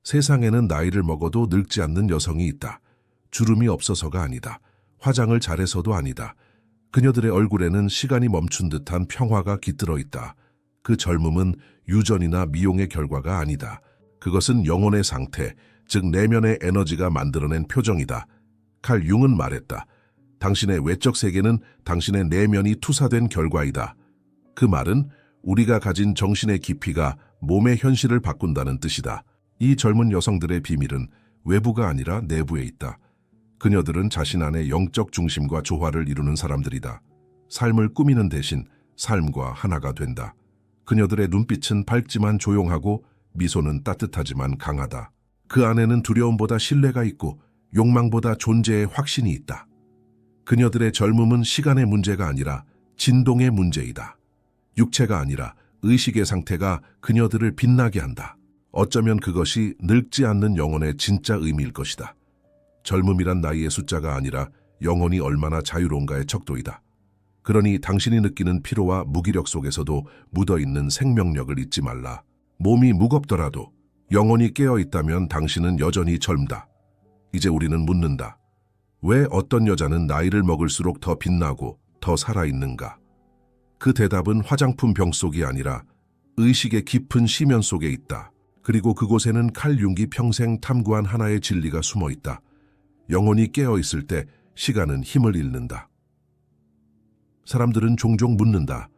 세상에는 나이를 먹어도 늙지 않는 여성이 있다. 주름이 없어서가 아니다. 화장을 잘해서도 아니다. 그녀들의 얼굴에는 시간이 멈춘 듯한 평화가 깃들어 있다. 그 젊음은 유전이나 미용의 결과가 아니다. 그것은 영혼의 상태, 즉 내면의 에너지가 만들어낸 표정이다. 칼 융은 말했다. 당신의 외적 세계는 당신의 내면이 투사된 결과이다. 그 말은 우리가 가진 정신의 깊이가 몸의 현실을 바꾼다는 뜻이다. 이 젊은 여성들의 비밀은 외부가 아니라 내부에 있다. 그녀들은 자신 안의 영적 중심과 조화를 이루는 사람들이다. 삶을 꾸미는 대신 삶과 하나가 된다. 그녀들의 눈빛은 밝지만 조용하고 미소는 따뜻하지만 강하다. 그 안에는 두려움보다 신뢰가 있고 욕망보다 존재의 확신이 있다. 그녀들의 젊음은 시간의 문제가 아니라 진동의 문제이다. 육체가 아니라 의식의 상태가 그녀들을 빛나게 한다. 어쩌면 그것이 늙지 않는 영혼의 진짜 의미일 것이다. 젊음이란 나이의 숫자가 아니라 영혼이 얼마나 자유로운가의 척도이다. 그러니 당신이 느끼는 피로와 무기력 속에서도 묻어있는 생명력을 잊지 말라. 몸이 무겁더라도 영혼이 깨어있다면 당신은 여전히 젊다. 이제 우리는 묻는다. 왜 어떤 여자는 나이를 먹을수록 더 빛나고 더 살아있는가? 그 대답은 화장품 병 속이 아니라 의식의 깊은 심연 속에 있다. 그리고 그곳에는 칼 융이 평생 탐구한 하나의 진리가 숨어 있다. 영혼이 깨어있을 때 시간은 힘을 잃는다. 사람들은 종종 묻는다.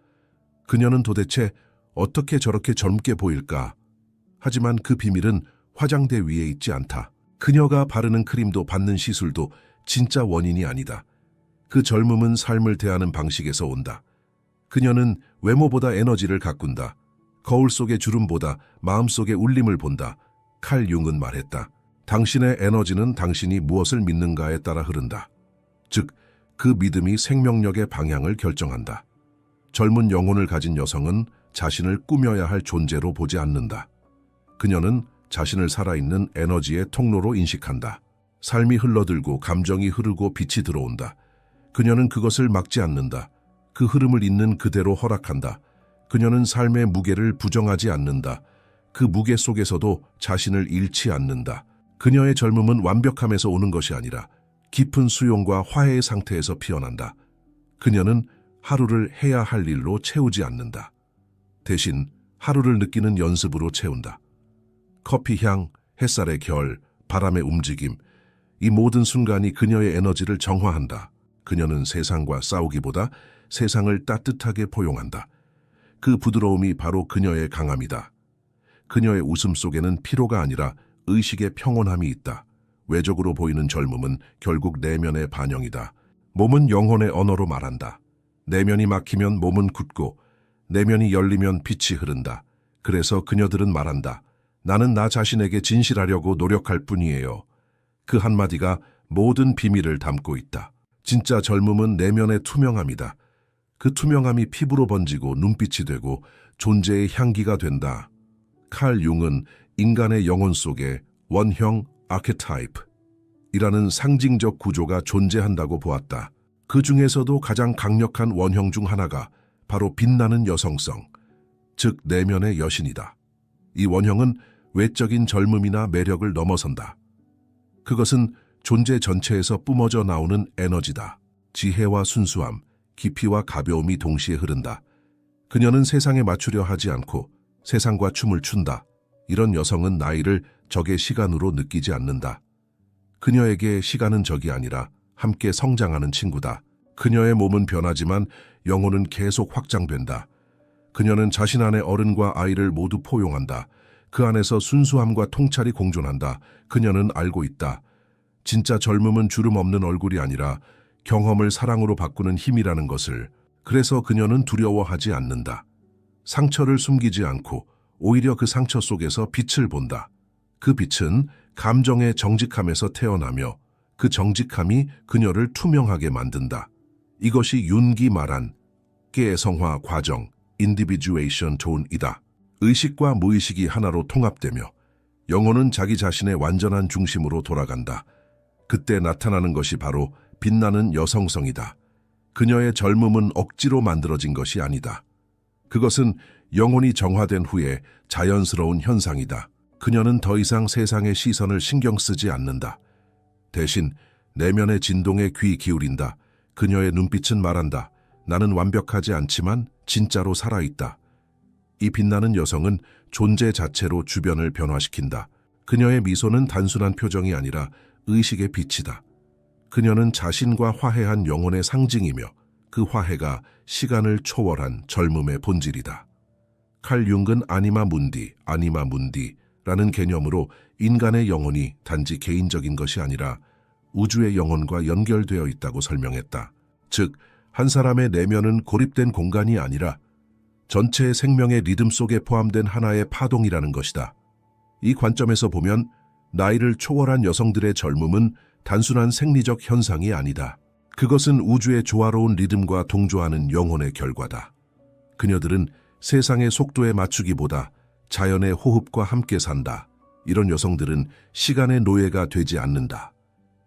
그녀는 도대체 어떻게 저렇게 젊게 보일까? 하지만 그 비밀은 화장대 위에 있지 않다. 그녀가 바르는 크림도 받는 시술도 진짜 원인이 아니다. 그 젊음은 삶을 대하는 방식에서 온다. 그녀는 외모보다 에너지를 가꾼다. 거울 속의 주름보다 마음속의 울림을 본다. 칼 융은 말했다. 당신의 에너지는 당신이 무엇을 믿는가에 따라 흐른다. 즉, 그 믿음이 생명력의 방향을 결정한다. 젊은 영혼을 가진 여성은 자신을 꾸며야 할 존재로 보지 않는다. 그녀는 자신을 살아있는 에너지의 통로로 인식한다. 삶이 흘러들고 감정이 흐르고 빛이 들어온다. 그녀는 그것을 막지 않는다. 그 흐름을 있는 그대로 허락한다. 그녀는 삶의 무게를 부정하지 않는다. 그 무게 속에서도 자신을 잃지 않는다. 그녀의 젊음은 완벽함에서 오는 것이 아니라 깊은 수용과 화해의 상태에서 피어난다. 그녀는 하루를 해야 할 일로 채우지 않는다. 대신 하루를 느끼는 연습으로 채운다. 커피 향, 햇살의 결, 바람의 움직임, 이 모든 순간이 그녀의 에너지를 정화한다. 그녀는 세상과 싸우기보다 세상을 따뜻하게 포용한다. 그 부드러움이 바로 그녀의 강함이다. 그녀의 웃음 속에는 피로가 아니라 의식의 평온함이 있다. 외적으로 보이는 젊음은 결국 내면의 반영이다. 몸은 영혼의 언어로 말한다. 내면이 막히면 몸은 굳고 내면이 열리면 빛이 흐른다. 그래서 그녀들은 말한다. 나는 나 자신에게 진실하려고 노력할 뿐이에요. 그 한마디가 모든 비밀을 담고 있다. 진짜 젊음은 내면의 투명함이다. 그 투명함이 피부로 번지고 눈빛이 되고 존재의 향기가 된다. 칼 융은 인간의 영혼 속에 원형 아케타입이라는 상징적 구조가 존재한다고 보았다. 그 중에서도 가장 강력한 원형 중 하나가 바로 빛나는 여성성, 즉 내면의 여신이다. 이 원형은 외적인 젊음이나 매력을 넘어선다. 그것은 존재 전체에서 뿜어져 나오는 에너지다. 지혜와 순수함, 깊이와 가벼움이 동시에 흐른다. 그녀는 세상에 맞추려 하지 않고 세상과 춤을 춘다. 이런 여성은 나이를 적의 시간으로 느끼지 않는다. 그녀에게 시간은 적이 아니라 함께 성장하는 친구다. 그녀의 몸은 변하지만 영혼은 계속 확장된다. 그녀는 자신 안의 어른과 아이를 모두 포용한다. 그 안에서 순수함과 통찰이 공존한다. 그녀는 알고 있다. 진짜 젊음은 주름 없는 얼굴이 아니라 경험을 사랑으로 바꾸는 힘이라는 것을. 그래서 그녀는 두려워하지 않는다. 상처를 숨기지 않고 오히려 그 상처 속에서 빛을 본다. 그 빛은 감정의 정직함에서 태어나며 그 정직함이 그녀를 투명하게 만든다. 이것이 윤기 말한 깨성화 과정, 인디비주에이션 톤이다. 의식과 무의식이 하나로 통합되며 영혼은 자기 자신의 완전한 중심으로 돌아간다. 그때 나타나는 것이 바로 빛나는 여성성이다. 그녀의 젊음은 억지로 만들어진 것이 아니다. 그것은 영혼이 정화된 후에 자연스러운 현상이다. 그녀는 더 이상 세상의 시선을 신경 쓰지 않는다. 대신 내면의 진동에 귀 기울인다. 그녀의 눈빛은 말한다. 나는 완벽하지 않지만 진짜로 살아있다. 이 빛나는 여성은 존재 자체로 주변을 변화시킨다. 그녀의 미소는 단순한 표정이 아니라 의식의 빛이다. 그녀는 자신과 화해한 영혼의 상징이며 그 화해가 시간을 초월한 젊음의 본질이다. 칼 융은 아니마 문디라는 개념으로 인간의 영혼이 단지 개인적인 것이 아니라 우주의 영혼과 연결되어 있다고 설명했다. 즉, 한 사람의 내면은 고립된 공간이 아니라 전체의 생명의 리듬 속에 포함된 하나의 파동이라는 것이다. 이 관점에서 보면 나이를 초월한 여성들의 젊음은 단순한 생리적 현상이 아니다. 그것은 우주의 조화로운 리듬과 동조하는 영혼의 결과다. 그녀들은 세상의 속도에 맞추기보다 자연의 호흡과 함께 산다. 이런 여성들은 시간의 노예가 되지 않는다.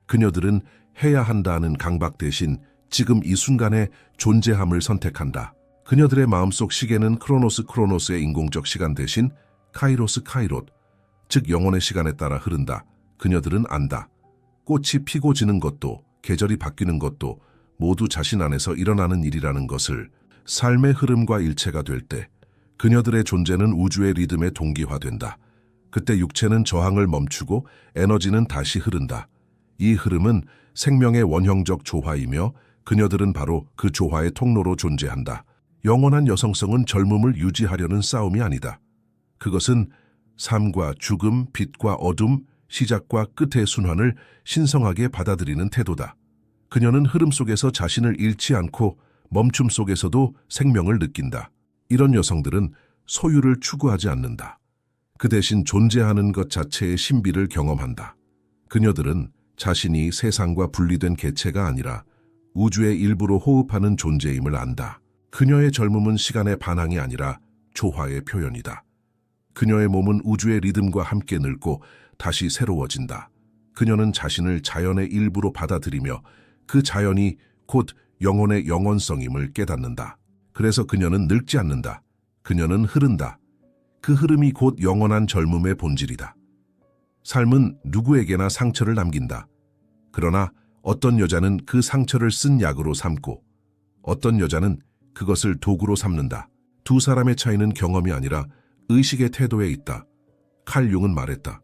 그녀들은 해야 한다는 강박 대신 지금 이 순간의 존재함을 선택한다. 그녀들의 마음속 시계는 크로노스의 인공적 시간 대신 카이롯, 즉 영혼의 시간에 따라 흐른다. 그녀들은 안다. 꽃이 피고 지는 것도 계절이 바뀌는 것도 모두 자신 안에서 일어나는 일이라는 것을. 삶의 흐름과 일체가 될 때 그녀들의 존재는 우주의 리듬에 동기화된다. 그때 육체는 저항을 멈추고 에너지는 다시 흐른다. 이 흐름은 생명의 원형적 조화이며 그녀들은 바로 그 조화의 통로로 존재한다. 영원한 여성성은 젊음을 유지하려는 싸움이 아니다. 그것은 삶과 죽음, 빛과 어둠, 시작과 끝의 순환을 신성하게 받아들이는 태도다. 그녀는 흐름 속에서 자신을 잃지 않고 멈춤 속에서도 생명을 느낀다. 이런 여성들은 소유를 추구하지 않는다. 그 대신 존재하는 것 자체의 신비를 경험한다. 그녀들은 자신이 세상과 분리된 개체가 아니라 우주의 일부로 호흡하는 존재임을 안다. 그녀의 젊음은 시간의 반항이 아니라 조화의 표현이다. 그녀의 몸은 우주의 리듬과 함께 늙고 다시 새로워진다. 그녀는 자신을 자연의 일부로 받아들이며 그 자연이 곧 영혼의 영원성임을 깨닫는다. 그래서 그녀는 늙지 않는다. 그녀는 흐른다. 그 흐름이 곧 영원한 젊음의 본질이다. 삶은 누구에게나 상처를 남긴다. 그러나 어떤 여자는 그 상처를 쓴 약으로 삼고 어떤 여자는 그것을 도구로 삼는다. 두 사람의 차이는 경험이 아니라 의식의 태도에 있다. 칼 융은 말했다.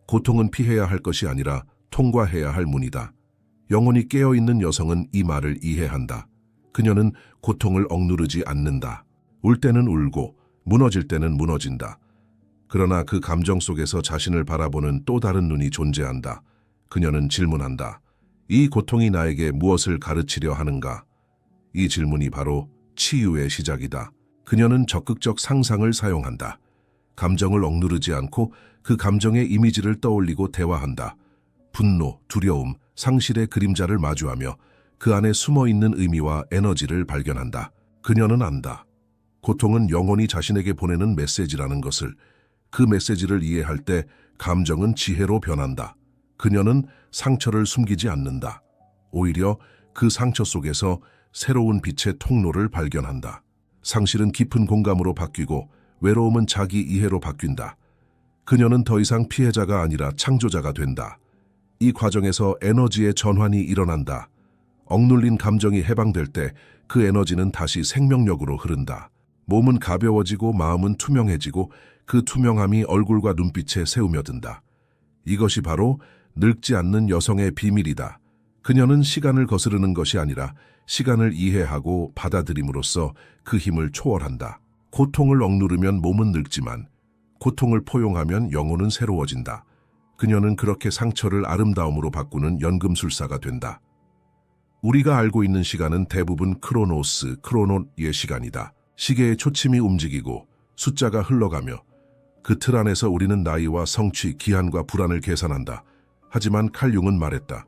고통은 피해야 할 것이 아니라 통과해야 할 문이다. 영혼이 깨어있는 여성은 이 말을 이해한다. 그녀는 고통을 억누르지 않는다. 울 때는 울고 무너질 때는 무너진다. 그러나 그 감정 속에서 자신을 바라보는 또 다른 눈이 존재한다. 그녀는 질문한다. 이 고통이 나에게 무엇을 가르치려 하는가? 이 질문이 바로 치유의 시작이다. 그녀는 적극적 상상을 사용한다. 감정을 억누르지 않고 그 감정의 이미지를 떠올리고 대화한다. 분노, 두려움, 상실의 그림자를 마주하며 그 안에 숨어있는 의미와 에너지를 발견한다. 그녀는 안다. 고통은 영혼이 자신에게 보내는 메시지라는 것을. 그 메시지를 이해할 때 감정은 지혜로 변한다. 그녀는 상처를 숨기지 않는다. 오히려 그 상처 속에서 새로운 빛의 통로를 발견한다. 상실은 깊은 공감으로 바뀌고 외로움은 자기 이해로 바뀐다. 그녀는 더 이상 피해자가 아니라 창조자가 된다. 이 과정에서 에너지의 전환이 일어난다. 억눌린 감정이 해방될 때 그 에너지는 다시 생명력으로 흐른다. 몸은 가벼워지고 마음은 투명해지고 그 투명함이 얼굴과 눈빛에 새우며든다. 이것이 바로 늙지 않는 여성의 비밀이다. 그녀는 시간을 거스르는 것이 아니라 시간을 이해하고 받아들임으로써 그 힘을 초월한다. 고통을 억누르면 몸은 늙지만 고통을 포용하면 영혼은 새로워진다. 그녀는 그렇게 상처를 아름다움으로 바꾸는 연금술사가 된다. 우리가 알고 있는 시간은 대부분 크로노의 시간이다. 시계의 초침이 움직이고 숫자가 흘러가며 그 틀 안에서 우리는 나이와 성취, 기한과 불안을 계산한다. 하지만 칼 융은 말했다.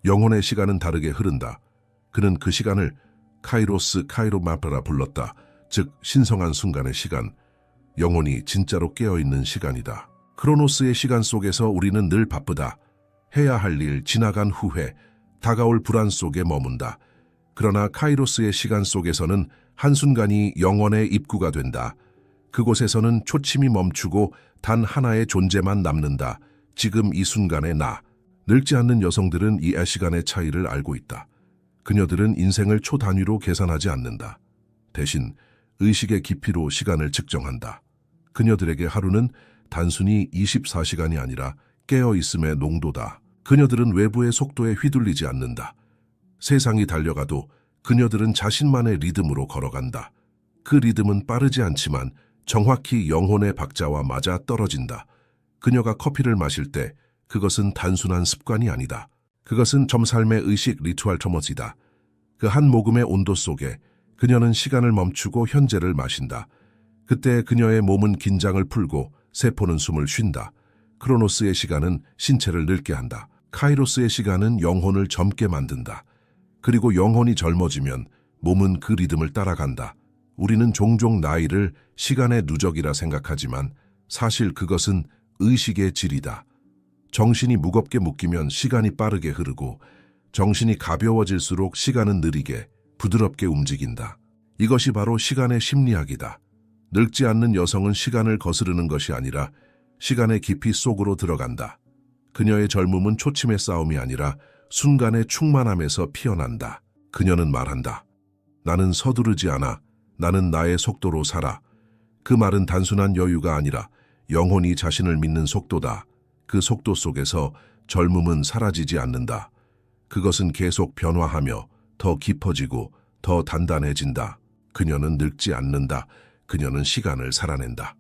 영혼의 시간은 다르게 흐른다. 그는 그 시간을 카이로마프라 불렀다. 즉 신성한 순간의 시간, 영혼이 진짜로 깨어있는 시간이다. 크로노스의 시간 속에서 우리는 늘 바쁘다. 해야 할 일, 지나간 후회, 다가올 불안 속에 머문다. 그러나 카이로스의 시간 속에서는 한순간이 영혼의 입구가 된다. 그곳에서는 초침이 멈추고 단 하나의 존재만 남는다. 지금 이 순간의 나. 늙지 않는 여성들은 이 시간의 차이를 알고 있다. 그녀들은 인생을 초단위로 계산하지 않는다. 대신 의식의 깊이로 시간을 측정한다. 그녀들에게 하루는 단순히 24시간이 아니라 깨어있음의 농도다. 그녀들은 외부의 속도에 휘둘리지 않는다. 세상이 달려가도 그녀들은 자신만의 리듬으로 걸어간다. 그 리듬은 빠르지 않지만 정확히 영혼의 박자와 맞아 떨어진다. 그녀가 커피를 마실 때 그것은 단순한 습관이 아니다. 그것은 점삶의 의식 리투얼 터머지다. 그 한 모금의 온도 속에 그녀는 시간을 멈추고 현재를 마신다. 그때 그녀의 몸은 긴장을 풀고 세포는 숨을 쉰다. 크로노스의 시간은 신체를 늙게 한다. 카이로스의 시간은 영혼을 젊게 만든다. 그리고 영혼이 젊어지면 몸은 그 리듬을 따라간다. 우리는 종종 나이를 시간의 누적이라 생각하지만 사실 그것은 의식의 질이다. 정신이 무겁게 묶이면 시간이 빠르게 흐르고 정신이 가벼워질수록 시간은 느리게 부드럽게 움직인다. 이것이 바로 시간의 심리학이다. 늙지 않는 여성은 시간을 거스르는 것이 아니라 시간의 깊이 속으로 들어간다. 그녀의 젊음은 초침의 싸움이 아니라 순간의 충만함에서 피어난다. 그녀는 말한다. 나는 서두르지 않아. 나는 나의 속도로 살아. 그 말은 단순한 여유가 아니라 영혼이 자신을 믿는 속도다. 그 속도 속에서 젊음은 사라지지 않는다. 그것은 계속 변화하며 더 깊어지고 더 단단해진다. 그녀는 늙지 않는다. 그녀는 시간을 살아낸다.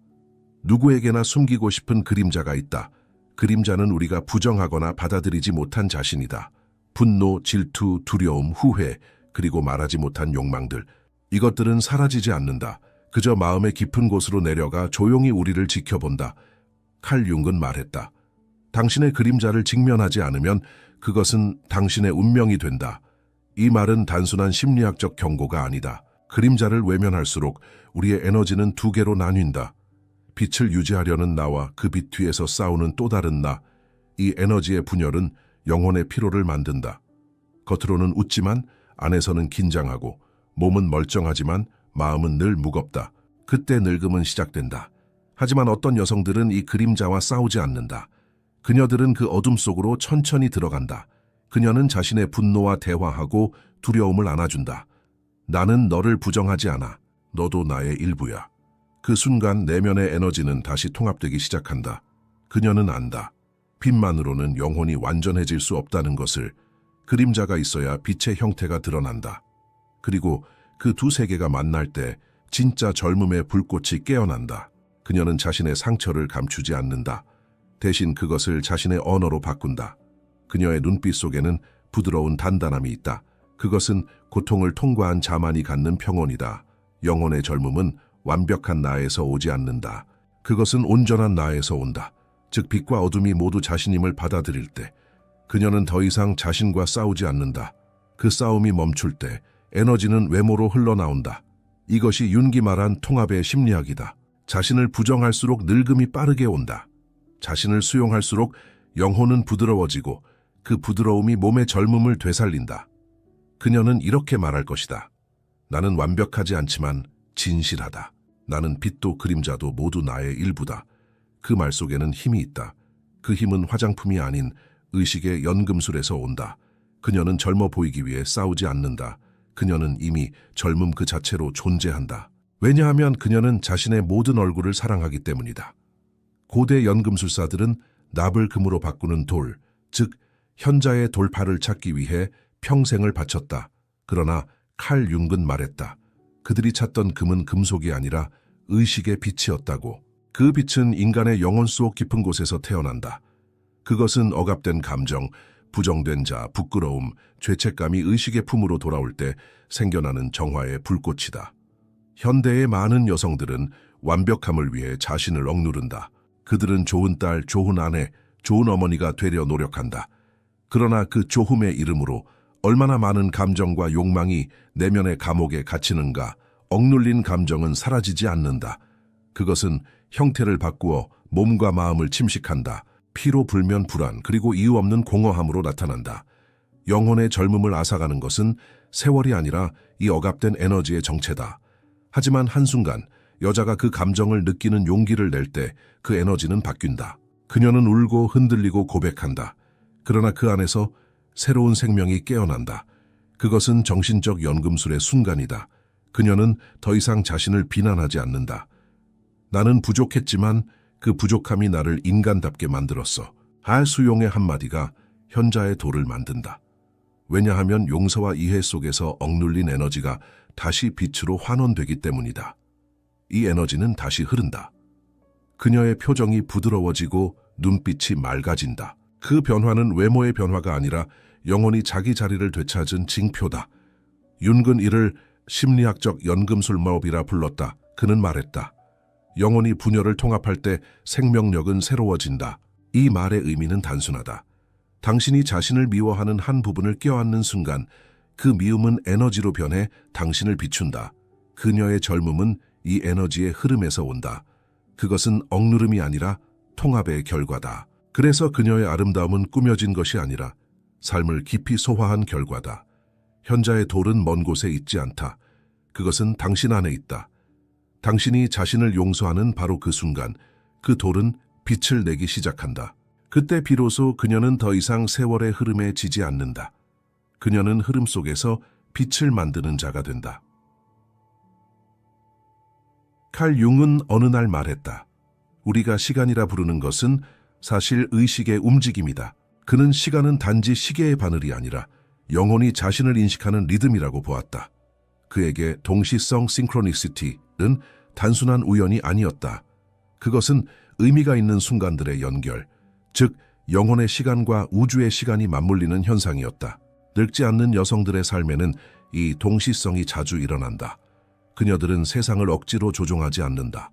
누구에게나 숨기고 싶은 그림자가 있다. 그림자는 우리가 부정하거나 받아들이지 못한 자신이다. 분노, 질투, 두려움, 후회, 그리고 말하지 못한 욕망들. 이것들은 사라지지 않는다. 그저 마음의 깊은 곳으로 내려가 조용히 우리를 지켜본다. 칼 융은 말했다. 당신의 그림자를 직면하지 않으면 그것은 당신의 운명이 된다. 이 말은 단순한 심리학적 경고가 아니다. 그림자를 외면할수록 우리의 에너지는 두 개로 나뉜다. 빛을 유지하려는 나와 그 빛 뒤에서 싸우는 또 다른 나. 이 에너지의 분열은 영혼의 피로를 만든다. 겉으로는 웃지만 안에서는 긴장하고 몸은 멀쩡하지만 마음은 늘 무겁다. 그때 늙음은 시작된다. 하지만 어떤 여성들은 이 그림자와 싸우지 않는다. 그녀들은 그 어둠 속으로 천천히 들어간다. 그녀는 자신의 분노와 대화하고 두려움을 안아준다. 나는 너를 부정하지 않아. 너도 나의 일부야. 그 순간 내면의 에너지는 다시 통합되기 시작한다. 그녀는 안다. 빛만으로는 영혼이 완전해질 수 없다는 것을. 그림자가 있어야 빛의 형태가 드러난다. 그리고 그 두 세계가 만날 때 진짜 젊음의 불꽃이 깨어난다. 그녀는 자신의 상처를 감추지 않는다. 대신 그것을 자신의 언어로 바꾼다. 그녀의 눈빛 속에는 부드러운 단단함이 있다. 그것은 고통을 통과한 자만이 갖는 평온이다. 영혼의 젊음은 완벽한 나에서 오지 않는다. 그것은 온전한 나에서 온다. 즉 빛과 어둠이 모두 자신임을 받아들일 때 그녀는 더 이상 자신과 싸우지 않는다. 그 싸움이 멈출 때 에너지는 외모로 흘러나온다. 이것이 윤기 말한 통합의 심리학이다. 자신을 부정할수록 늙음이 빠르게 온다. 자신을 수용할수록 영혼은 부드러워지고 그 부드러움이 몸의 젊음을 되살린다. 그녀는 이렇게 말할 것이다. 나는 완벽하지 않지만 진실하다. 나는 빛도 그림자도 모두 나의 일부다. 그 말 속에는 힘이 있다. 그 힘은 화장품이 아닌 의식의 연금술에서 온다. 그녀는 젊어 보이기 위해 싸우지 않는다. 그녀는 이미 젊음 그 자체로 존재한다. 왜냐하면 그녀는 자신의 모든 얼굴을 사랑하기 때문이다. 고대 연금술사들은 납을 금으로 바꾸는 돌, 즉 현자의 돌파를 찾기 위해 평생을 바쳤다. 그러나 칼 융은 말했다. 그들이 찾던 금은 금속이 아니라 의식의 빛이었다고. 그 빛은 인간의 영혼 속 깊은 곳에서 태어난다. 그것은 억압된 감정, 부정된 자, 부끄러움, 죄책감이 의식의 품으로 돌아올 때 생겨나는 정화의 불꽃이다. 현대의 많은 여성들은 완벽함을 위해 자신을 억누른다. 그들은 좋은 딸, 좋은 아내, 좋은 어머니가 되려 노력한다. 그러나 그 좋음의 이름으로 얼마나 많은 감정과 욕망이 내면의 감옥에 갇히는가. 억눌린 감정은 사라지지 않는다. 그것은 형태를 바꾸어 몸과 마음을 침식한다. 피로 불면 불안, 그리고 이유 없는 공허함으로 나타난다. 영혼의 젊음을 앗아가는 것은 세월이 아니라 이 억압된 에너지의 정체다. 하지만 한순간 여자가 그 감정을 느끼는 용기를 낼 때 그 에너지는 바뀐다. 그녀는 울고 흔들리고 고백한다. 그러나 그 안에서 새로운 생명이 깨어난다. 그것은 정신적 연금술의 순간이다. 그녀는 더 이상 자신을 비난하지 않는다. 나는 부족했지만 그 부족함이 나를 인간답게 만들었어. 하수용의 한마디가 현자의 돌을 만든다. 왜냐하면 용서와 이해 속에서 억눌린 에너지가 다시 빛으로 환원되기 때문이다. 이 에너지는 다시 흐른다. 그녀의 표정이 부드러워지고 눈빛이 맑아진다. 그 변화는 외모의 변화가 아니라 영혼이 자기 자리를 되찾은 징표다. 윤근 이를 심리학적 연금술법이라 불렀다. 그는 말했다. 영혼이 분열을 통합할 때 생명력은 새로워진다. 이 말의 의미는 단순하다. 당신이 자신을 미워하는 한 부분을 껴안는 순간 그 미움은 에너지로 변해 당신을 비춘다. 그녀의 젊음은 이 에너지의 흐름에서 온다. 그것은 억누름이 아니라 통합의 결과다. 그래서 그녀의 아름다움은 꾸며진 것이 아니라 삶을 깊이 소화한 결과다. 현자의 돌은 먼 곳에 있지 않다. 그것은 당신 안에 있다. 당신이 자신을 용서하는 바로 그 순간 그 돌은 빛을 내기 시작한다. 그때 비로소 그녀는 더 이상 세월의 흐름에 지지 않는다. 그녀는 흐름 속에서 빛을 만드는 자가 된다. 칼 융은 어느 날 말했다. 우리가 시간이라 부르는 것은 사실 의식의 움직임이다. 그는 시간은 단지 시계의 바늘이 아니라 영혼이 자신을 인식하는 리듬이라고 보았다. 그에게 동시성 싱크로니시티는 단순한 우연이 아니었다. 그것은 의미가 있는 순간들의 연결, 즉 영혼의 시간과 우주의 시간이 맞물리는 현상이었다. 늙지 않는 여성들의 삶에는 이 동시성이 자주 일어난다. 그녀들은 세상을 억지로 조종하지 않는다.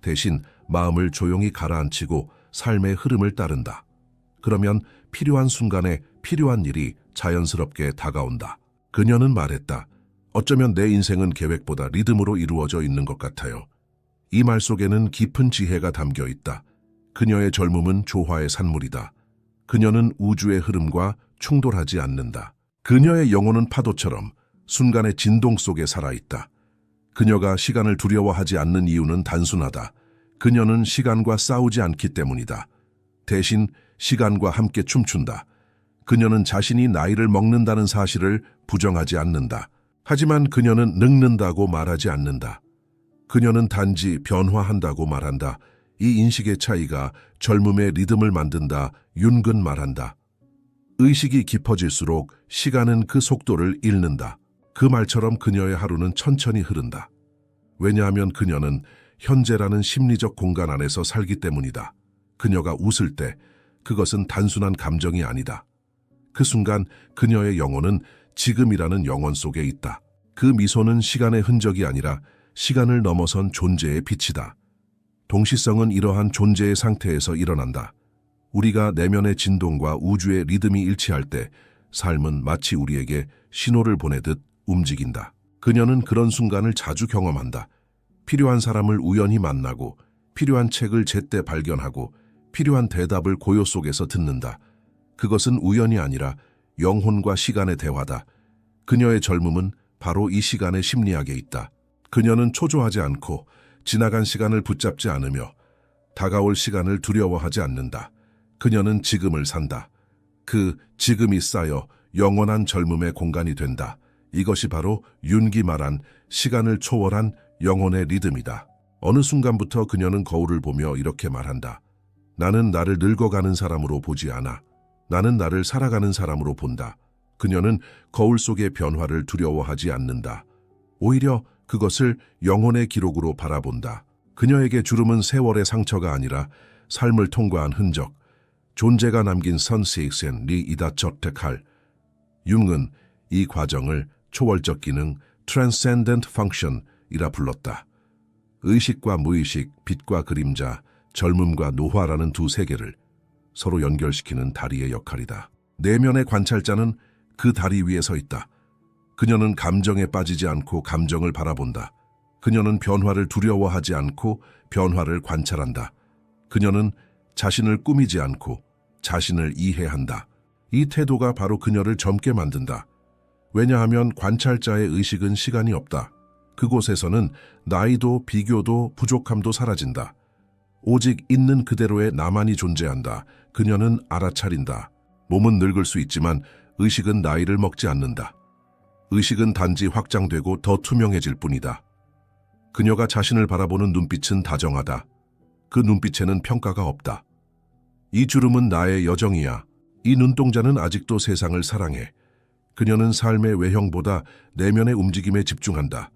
대신 마음을 조용히 가라앉히고 삶의 흐름을 따른다. 그러면 필요한 순간에 필요한 일이 자연스럽게 다가온다. 그녀는 말했다. 어쩌면 내 인생은 계획보다 리듬으로 이루어져 있는 것 같아요. 이 말 속에는 깊은 지혜가 담겨 있다. 그녀의 젊음은 조화의 산물이다. 그녀는 우주의 흐름과 충돌하지 않는다. 그녀의 영혼은 파도처럼 순간의 진동 속에 살아있다. 그녀가 시간을 두려워하지 않는 이유는 단순하다. 그녀는 시간과 싸우지 않기 때문이다. 대신 시간과 함께 춤춘다. 그녀는 자신이 나이를 먹는다는 사실을 부정하지 않는다. 하지만 그녀는 늙는다고 말하지 않는다. 그녀는 단지 변화한다고 말한다. 이 인식의 차이가 젊음의 리듬을 만든다. 윤근 말한다. 의식이 깊어질수록 시간은 그 속도를 잃는다. 그 말처럼 그녀의 하루는 천천히 흐른다. 왜냐하면 그녀는 현재라는 심리적 공간 안에서 살기 때문이다. 그녀가 웃을 때 그것은 단순한 감정이 아니다. 그 순간 그녀의 영혼은 지금이라는 영혼 속에 있다. 그 미소는 시간의 흔적이 아니라 시간을 넘어선 존재의 빛이다. 동시성은 이러한 존재의 상태에서 일어난다. 우리가 내면의 진동과 우주의 리듬이 일치할 때 삶은 마치 우리에게 신호를 보내듯 움직인다. 그녀는 그런 순간을 자주 경험한다. 필요한 사람을 우연히 만나고 필요한 책을 제때 발견하고 필요한 대답을 고요 속에서 듣는다. 그것은 우연이 아니라 영혼과 시간의 대화다. 그녀의 젊음은 바로 이 시간의 심리학에 있다. 그녀는 초조하지 않고 지나간 시간을 붙잡지 않으며 다가올 시간을 두려워하지 않는다. 그녀는 지금을 산다. 그 지금이 쌓여 영원한 젊음의 공간이 된다. 이것이 바로 윤기 말한 시간을 초월한 영혼의 리듬이다. 어느 순간부터 그녀는 거울을 보며 이렇게 말한다. 나는 나를 늙어가는 사람으로 보지 않아. 나는 나를 살아가는 사람으로 본다. 그녀는 거울 속의 변화를 두려워하지 않는다. 오히려 그것을 영혼의 기록으로 바라본다. 그녀에게 주름은 세월의 상처가 아니라 삶을 통과한 흔적, 존재가 남긴 선식센리 이다 저택할. 융은 이 과정을 초월적 기능, transcendent function이라 불렀다. 의식과 무의식, 빛과 그림자, 젊음과 노화라는 두 세계를 서로 연결시키는 다리의 역할이다. 내면의 관찰자는 그 다리 위에 서 있다. 그녀는 감정에 빠지지 않고 감정을 바라본다. 그녀는 변화를 두려워하지 않고 변화를 관찰한다. 그녀는 자신을 꾸미지 않고 자신을 이해한다. 이 태도가 바로 그녀를 젊게 만든다. 왜냐하면 관찰자의 의식은 시간이 없다. 그곳에서는 나이도 비교도 부족함도 사라진다. 오직 있는 그대로의 나만이 존재한다. 그녀는 알아차린다. 몸은 늙을 수 있지만 의식은 나이를 먹지 않는다. 의식은 단지 확장되고 더 투명해질 뿐이다. 그녀가 자신을 바라보는 눈빛은 다정하다. 그 눈빛에는 평가가 없다. 이 주름은 나의 여정이야. 이 눈동자는 아직도 세상을 사랑해. 그녀는 삶의 외형보다 내면의 움직임에 집중한다.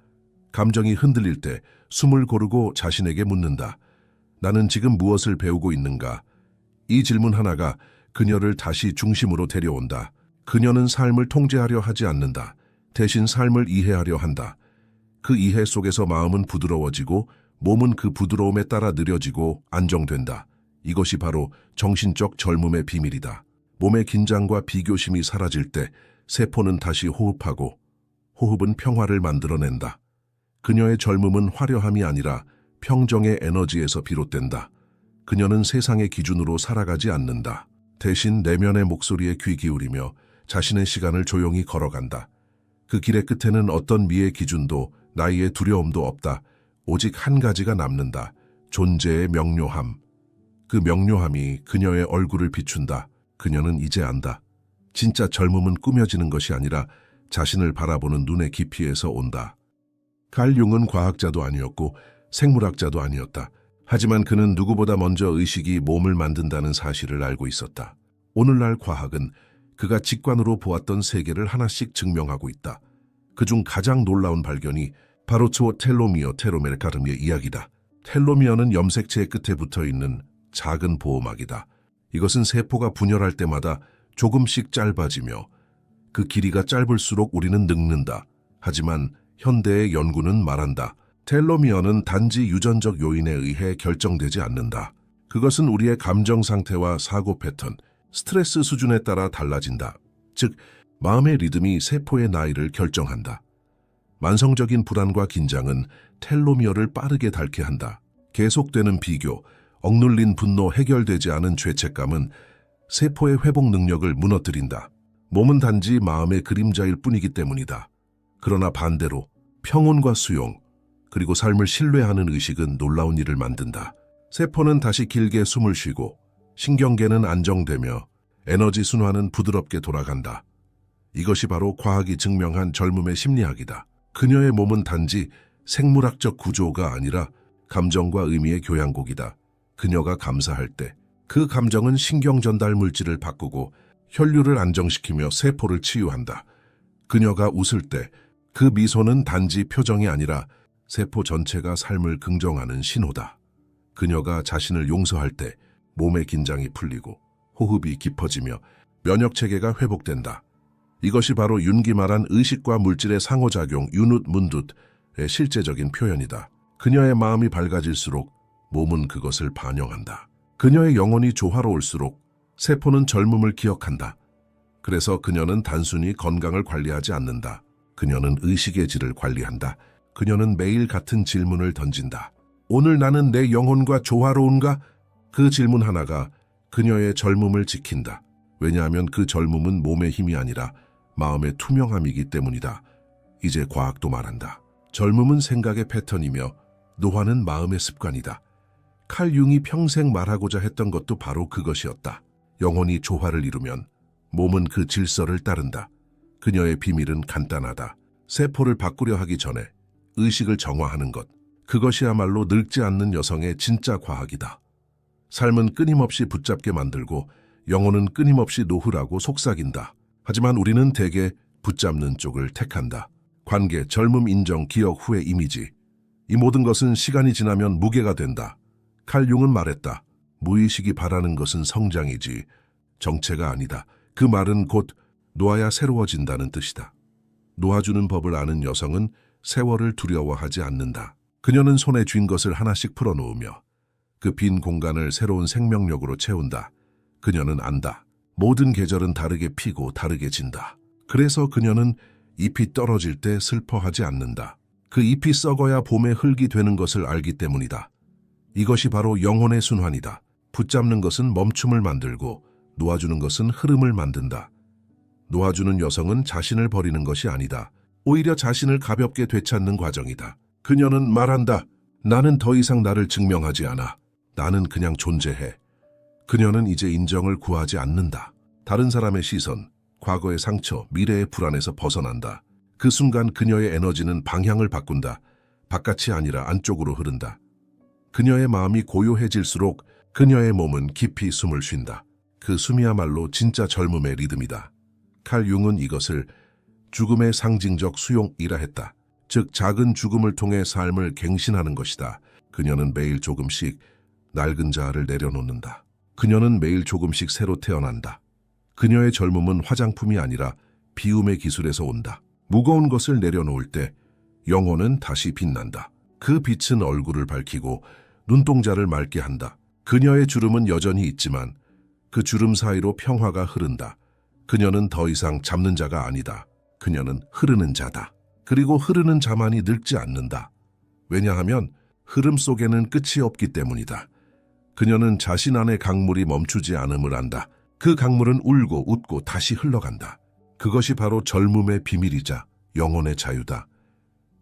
감정이 흔들릴 때 숨을 고르고 자신에게 묻는다. 나는 지금 무엇을 배우고 있는가? 이 질문 하나가 그녀를 다시 중심으로 데려온다. 그녀는 삶을 통제하려 하지 않는다. 대신 삶을 이해하려 한다. 그 이해 속에서 마음은 부드러워지고 몸은 그 부드러움에 따라 느려지고 안정된다. 이것이 바로 정신적 젊음의 비밀이다. 몸의 긴장과 비교심이 사라질 때 세포는 다시 호흡하고 호흡은 평화를 만들어낸다. 그녀의 젊음은 화려함이 아니라 평정의 에너지에서 비롯된다. 그녀는 세상의 기준으로 살아가지 않는다. 대신 내면의 목소리에 귀 기울이며 자신의 시간을 조용히 걸어간다. 그 길의 끝에는 어떤 미의 기준도 나이의 두려움도 없다. 오직 한 가지가 남는다. 존재의 명료함. 그 명료함이 그녀의 얼굴을 비춘다. 그녀는 이제 안다. 진짜 젊음은 꾸며지는 것이 아니라 자신을 바라보는 눈의 깊이에서 온다. 칼 융은 과학자도 아니었고 생물학자도 아니었다. 하지만 그는 누구보다 먼저 의식이 몸을 만든다는 사실을 알고 있었다. 오늘날 과학은 그가 직관으로 보았던 세계를 하나씩 증명하고 있다. 그중 가장 놀라운 발견이 바로 텔로미어 테로메르카름의 이야기다. 텔로미어는 염색체의 끝에 붙어있는 작은 보호막이다. 이것은 세포가 분열할 때마다 조금씩 짧아지며 그 길이가 짧을수록 우리는 늙는다. 하지만 현대의 연구는 말한다. 텔로미어는 단지 유전적 요인에 의해 결정되지 않는다. 그것은 우리의 감정 상태와 사고 패턴, 스트레스 수준에 따라 달라진다. 즉, 마음의 리듬이 세포의 나이를 결정한다. 만성적인 불안과 긴장은 텔로미어를 빠르게 닳게 한다. 계속되는 비교, 억눌린 분노, 해결되지 않은 죄책감은 세포의 회복 능력을 무너뜨린다. 몸은 단지 마음의 그림자일 뿐이기 때문이다. 그러나 반대로 평온과 수용, 그리고 삶을 신뢰하는 의식은 놀라운 일을 만든다. 세포는 다시 길게 숨을 쉬고 신경계는 안정되며 에너지 순환은 부드럽게 돌아간다. 이것이 바로 과학이 증명한 젊음의 심리학이다. 그녀의 몸은 단지 생물학적 구조가 아니라 감정과 의미의 교향곡이다. 그녀가 감사할 때 그 감정은 신경 전달 물질을 바꾸고 혈류를 안정시키며 세포를 치유한다. 그녀가 웃을 때 그 미소는 단지 표정이 아니라 세포 전체가 삶을 긍정하는 신호다. 그녀가 자신을 용서할 때 몸의 긴장이 풀리고 호흡이 깊어지며 면역체계가 회복된다. 이것이 바로 윤기 말한 의식과 물질의 상호작용 유닛문두의 실제적인 표현이다. 그녀의 마음이 밝아질수록 몸은 그것을 반영한다. 그녀의 영혼이 조화로울수록 세포는 젊음을 기억한다. 그래서 그녀는 단순히 건강을 관리하지 않는다. 그녀는 의식의 질을 관리한다. 그녀는 매일 같은 질문을 던진다. 오늘 나는 내 영혼과 조화로운가? 그 질문 하나가 그녀의 젊음을 지킨다. 왜냐하면 그 젊음은 몸의 힘이 아니라 마음의 투명함이기 때문이다. 이제 과학도 말한다. 젊음은 생각의 패턴이며 노화는 마음의 습관이다. 칼 융이 평생 말하고자 했던 것도 바로 그것이었다. 영혼이 조화를 이루면 몸은 그 질서를 따른다. 그녀의 비밀은 간단하다. 세포를 바꾸려 하기 전에 의식을 정화하는 것. 그것이야말로 늙지 않는 여성의 진짜 과학이다. 삶은 끊임없이 붙잡게 만들고 영혼은 끊임없이 놓으라고 속삭인다. 하지만 우리는 대개 붙잡는 쪽을 택한다. 관계, 젊음, 인정, 기억, 후회, 이미지. 이 모든 것은 시간이 지나면 무게가 된다. 칼 융은 말했다. 무의식이 바라는 것은 성장이지 정체가 아니다. 그 말은 곧 놓아야 새로워진다는 뜻이다. 놓아주는 법을 아는 여성은 세월을 두려워하지 않는다. 그녀는 손에 쥔 것을 하나씩 풀어놓으며 그 빈 공간을 새로운 생명력으로 채운다. 그녀는 안다. 모든 계절은 다르게 피고 다르게 진다. 그래서 그녀는 잎이 떨어질 때 슬퍼하지 않는다. 그 잎이 썩어야 봄의 흙이 되는 것을 알기 때문이다. 이것이 바로 영혼의 순환이다. 붙잡는 것은 멈춤을 만들고 놓아주는 것은 흐름을 만든다. 놓아주는 여성은 자신을 버리는 것이 아니다. 오히려 자신을 가볍게 되찾는 과정이다. 그녀는 말한다. 나는 더 이상 나를 증명하지 않아. 나는 그냥 존재해. 그녀는 이제 인정을 구하지 않는다. 다른 사람의 시선, 과거의 상처, 미래의 불안에서 벗어난다. 그 순간 그녀의 에너지는 방향을 바꾼다. 바깥이 아니라 안쪽으로 흐른다. 그녀의 마음이 고요해질수록 그녀의 몸은 깊이 숨을 쉰다. 그 숨이야말로 진짜 젊음의 리듬이다. 칼 융은 이것을 죽음의 상징적 수용이라 했다. 즉 작은 죽음을 통해 삶을 갱신하는 것이다. 그녀는 매일 조금씩 낡은 자아를 내려놓는다. 그녀는 매일 조금씩 새로 태어난다. 그녀의 젊음은 화장품이 아니라 비움의 기술에서 온다. 무거운 것을 내려놓을 때 영혼은 다시 빛난다. 그 빛은 얼굴을 밝히고 눈동자를 맑게 한다. 그녀의 주름은 여전히 있지만 그 주름 사이로 평화가 흐른다. 그녀는 더 이상 잡는 자가 아니다. 그녀는 흐르는 자다. 그리고 흐르는 자만이 늙지 않는다. 왜냐하면 흐름 속에는 끝이 없기 때문이다. 그녀는 자신 안의 강물이 멈추지 않음을 안다. 그 강물은 울고 웃고 다시 흘러간다. 그것이 바로 젊음의 비밀이자 영혼의 자유다.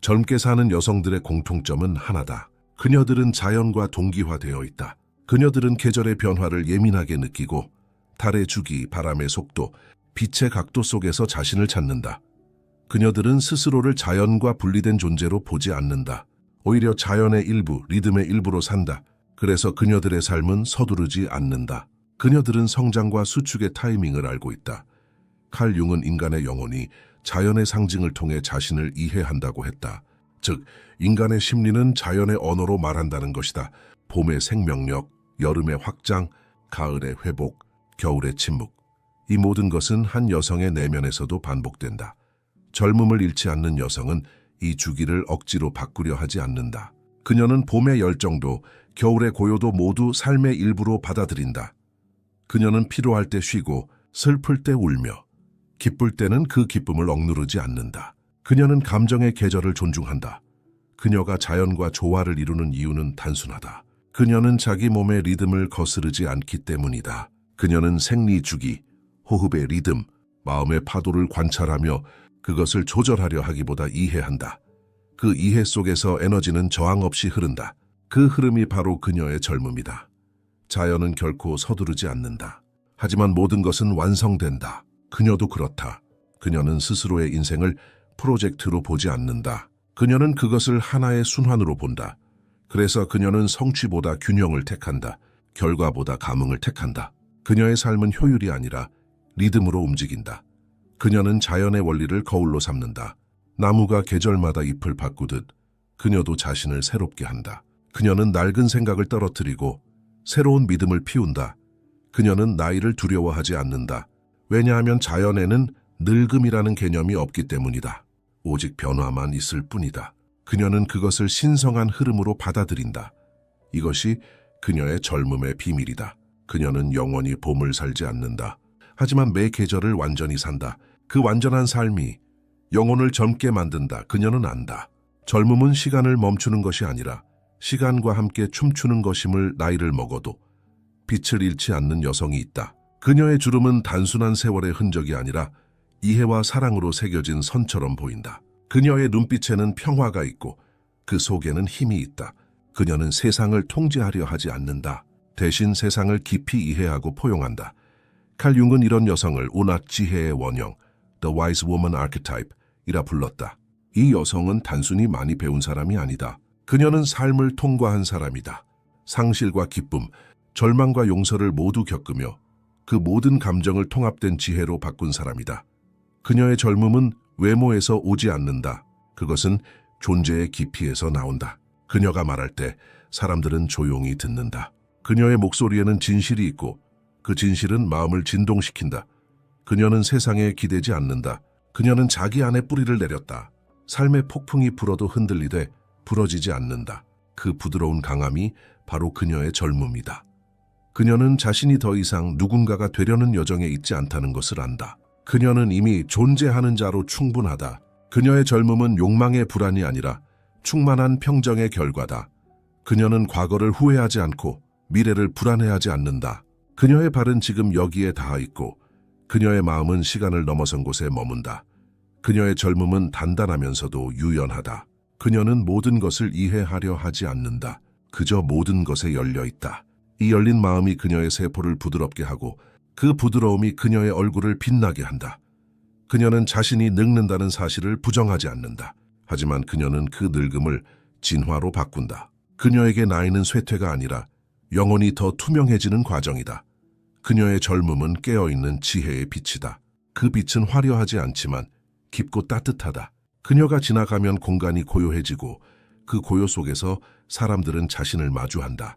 젊게 사는 여성들의 공통점은 하나다. 그녀들은 자연과 동기화되어 있다. 그녀들은 계절의 변화를 예민하게 느끼고 달의 주기, 바람의 속도, 빛의 각도 속에서 자신을 찾는다. 그녀들은 스스로를 자연과 분리된 존재로 보지 않는다. 오히려 자연의 일부, 리듬의 일부로 산다. 그래서 그녀들의 삶은 서두르지 않는다. 그녀들은 성장과 수축의 타이밍을 알고 있다. 칼 융은 인간의 영혼이 자연의 상징을 통해 자신을 이해한다고 했다. 즉, 인간의 심리는 자연의 언어로 말한다는 것이다. 봄의 생명력, 여름의 확장, 가을의 회복, 겨울의 침묵. 이 모든 것은 한 여성의 내면에서도 반복된다. 젊음을 잃지 않는 여성은 이 주기를 억지로 바꾸려 하지 않는다. 그녀는 봄의 열정도 겨울의 고요도 모두 삶의 일부로 받아들인다. 그녀는 피로할 때 쉬고 슬플 때 울며 기쁠 때는 그 기쁨을 억누르지 않는다. 그녀는 감정의 계절을 존중한다. 그녀가 자연과 조화를 이루는 이유는 단순하다. 그녀는 자기 몸의 리듬을 거스르지 않기 때문이다. 그녀는 생리 주기, 호흡의 리듬, 마음의 파도를 관찰하며 그것을 조절하려 하기보다 이해한다. 그 이해 속에서 에너지는 저항 없이 흐른다. 그 흐름이 바로 그녀의 젊음이다. 자연은 결코 서두르지 않는다. 하지만 모든 것은 완성된다. 그녀도 그렇다. 그녀는 스스로의 인생을 프로젝트로 보지 않는다. 그녀는 그것을 하나의 순환으로 본다. 그래서 그녀는 성취보다 균형을 택한다. 결과보다 감흥을 택한다. 그녀의 삶은 효율이 아니라 리듬으로 움직인다. 그녀는 자연의 원리를 거울로 삼는다. 나무가 계절마다 잎을 바꾸듯 그녀도 자신을 새롭게 한다. 그녀는 낡은 생각을 떨어뜨리고 새로운 믿음을 피운다. 그녀는 나이를 두려워하지 않는다. 왜냐하면 자연에는 늙음이라는 개념이 없기 때문이다. 오직 변화만 있을 뿐이다. 그녀는 그것을 신성한 흐름으로 받아들인다. 이것이 그녀의 젊음의 비밀이다. 그녀는 영원히 봄을 살지 않는다. 하지만 매 계절을 완전히 산다. 그 완전한 삶이 영혼을 젊게 만든다. 그녀는 안다. 젊음은 시간을 멈추는 것이 아니라 시간과 함께 춤추는 것임을 나이를 먹어도 빛을 잃지 않는 여성이 있다. 그녀의 주름은 단순한 세월의 흔적이 아니라 이해와 사랑으로 새겨진 선처럼 보인다. 그녀의 눈빛에는 평화가 있고 그 속에는 힘이 있다. 그녀는 세상을 통제하려 하지 않는다. 대신 세상을 깊이 이해하고 포용한다. 칼 융은 이런 여성을 운학 지혜의 원형, The Wise Woman Archetype 이라 불렀다. 이 여성은 단순히 많이 배운 사람이 아니다. 그녀는 삶을 통과한 사람이다. 상실과 기쁨, 절망과 용서를 모두 겪으며 그 모든 감정을 통합된 지혜로 바꾼 사람이다. 그녀의 젊음은 외모에서 오지 않는다. 그것은 존재의 깊이에서 나온다. 그녀가 말할 때 사람들은 조용히 듣는다. 그녀의 목소리에는 진실이 있고 그 진실은 마음을 진동시킨다. 그녀는 세상에 기대지 않는다. 그녀는 자기 안에 뿌리를 내렸다. 삶의 폭풍이 불어도 흔들리되 부러지지 않는다. 그 부드러운 강함이 바로 그녀의 젊음이다. 그녀는 자신이 더 이상 누군가가 되려는 여정에 있지 않다는 것을 안다. 그녀는 이미 존재하는 자로 충분하다. 그녀의 젊음은 욕망의 불안이 아니라 충만한 평정의 결과다. 그녀는 과거를 후회하지 않고 미래를 불안해하지 않는다. 그녀의 발은 지금 여기에 닿아 있고 그녀의 마음은 시간을 넘어선 곳에 머문다. 그녀의 젊음은 단단하면서도 유연하다. 그녀는 모든 것을 이해하려 하지 않는다. 그저 모든 것에 열려 있다. 이 열린 마음이 그녀의 세포를 부드럽게 하고 그 부드러움이 그녀의 얼굴을 빛나게 한다. 그녀는 자신이 늙는다는 사실을 부정하지 않는다. 하지만 그녀는 그 늙음을 진화로 바꾼다. 그녀에게 나이는 쇠퇴가 아니라 영혼이 더 투명해지는 과정이다. 그녀의 젊음은 깨어있는 지혜의 빛이다. 그 빛은 화려하지 않지만 깊고 따뜻하다. 그녀가 지나가면 공간이 고요해지고 그 고요 속에서 사람들은 자신을 마주한다.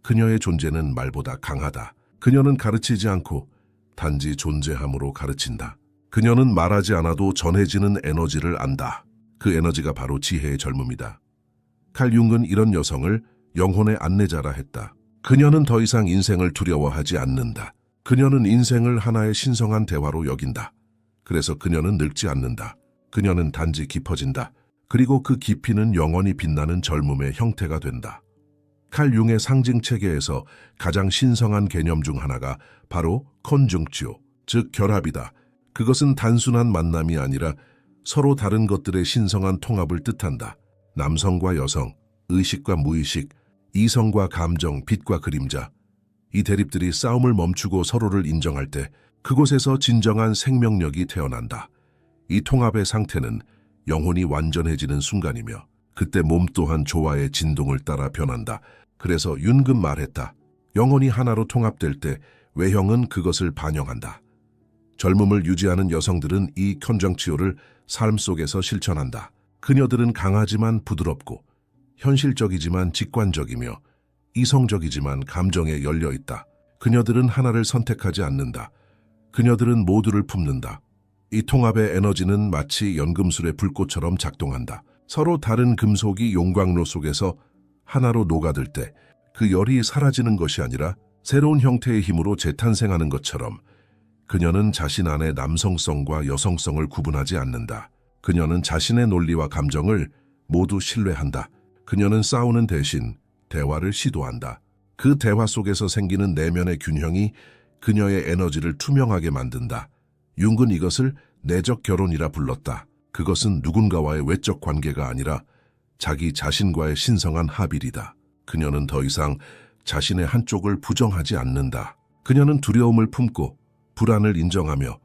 그녀의 존재는 말보다 강하다. 그녀는 가르치지 않고 단지 존재함으로 가르친다. 그녀는 말하지 않아도 전해지는 에너지를 안다. 그 에너지가 바로 지혜의 젊음이다. 칼 융은 이런 여성을 영혼의 안내자라 했다. 그녀는 더 이상 인생을 두려워하지 않는다. 그녀는 인생을 하나의 신성한 대화로 여긴다. 그래서 그녀는 늙지 않는다. 그녀는 단지 깊어진다. 그리고 그 깊이는 영원히 빛나는 젊음의 형태가 된다. 칼 융의 상징 체계에서 가장 신성한 개념 중 하나가 바로 컨중치오, 즉 결합이다. 그것은 단순한 만남이 아니라 서로 다른 것들의 신성한 통합을 뜻한다. 남성과 여성, 의식과 무의식, 이성과 감정, 빛과 그림자. 이 대립들이 싸움을 멈추고 서로를 인정할 때 그곳에서 진정한 생명력이 태어난다. 이 통합의 상태는 영혼이 완전해지는 순간이며 그때 몸 또한 조화의 진동을 따라 변한다. 그래서 윤금 말했다. 영혼이 하나로 통합될 때 외형은 그것을 반영한다. 젊음을 유지하는 여성들은 이 컨정치오를 삶 속에서 실천한다. 그녀들은 강하지만 부드럽고 현실적이지만 직관적이며 이성적이지만 감정에 열려 있다. 그녀들은 하나를 선택하지 않는다. 그녀들은 모두를 품는다. 이 통합의 에너지는 마치 연금술의 불꽃처럼 작동한다. 서로 다른 금속이 용광로 속에서 하나로 녹아들 때 그 열이 사라지는 것이 아니라 새로운 형태의 힘으로 재탄생하는 것처럼 그녀는 자신 안의 남성성과 여성성을 구분하지 않는다. 그녀는 자신의 논리와 감정을 모두 신뢰한다. 그녀는 싸우는 대신 대화를 시도한다. 그 대화 속에서 생기는 내면의 균형이 그녀의 에너지를 투명하게 만든다. 융은 이것을 내적 결혼이라 불렀다. 그것은 누군가와의 외적 관계가 아니라 자기 자신과의 신성한 합일이다. 그녀는 더 이상 자신의 한쪽을 부정하지 않는다. 그녀는 두려움을 품고 불안을 인정하며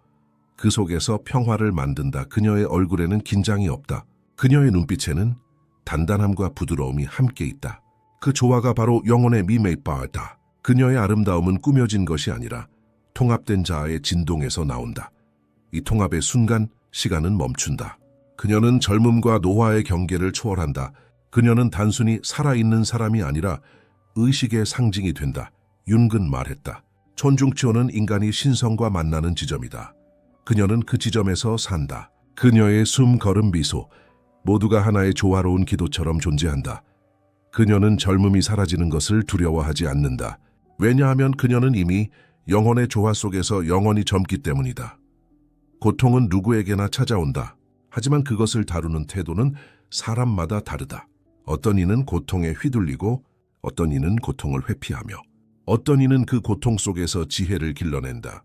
그 속에서 평화를 만든다. 그녀의 얼굴에는 긴장이 없다. 그녀의 눈빛에는 단단함과 부드러움이 함께 있다. 그 조화가 바로 영혼의 미메이바다. 그녀의 아름다움은 꾸며진 것이 아니라 통합된 자아의 진동에서 나온다. 이 통합의 순간 시간은 멈춘다. 그녀는 젊음과 노화의 경계를 초월한다. 그녀는 단순히 살아있는 사람이 아니라 의식의 상징이 된다. 윤근 말했다. 촌중치오는 인간이 신성과 만나는 지점이다. 그녀는 그 지점에서 산다. 그녀의 숨, 걸음, 미소 모두가 하나의 조화로운 기도처럼 존재한다. 그녀는 젊음이 사라지는 것을 두려워하지 않는다. 왜냐하면 그녀는 이미 영혼의 조화 속에서 영원히 젊기 때문이다. 고통은 누구에게나 찾아온다. 하지만 그것을 다루는 태도는 사람마다 다르다. 어떤 이는 고통에 휘둘리고 어떤 이는 고통을 회피하며 어떤 이는 그 고통 속에서 지혜를 길러낸다.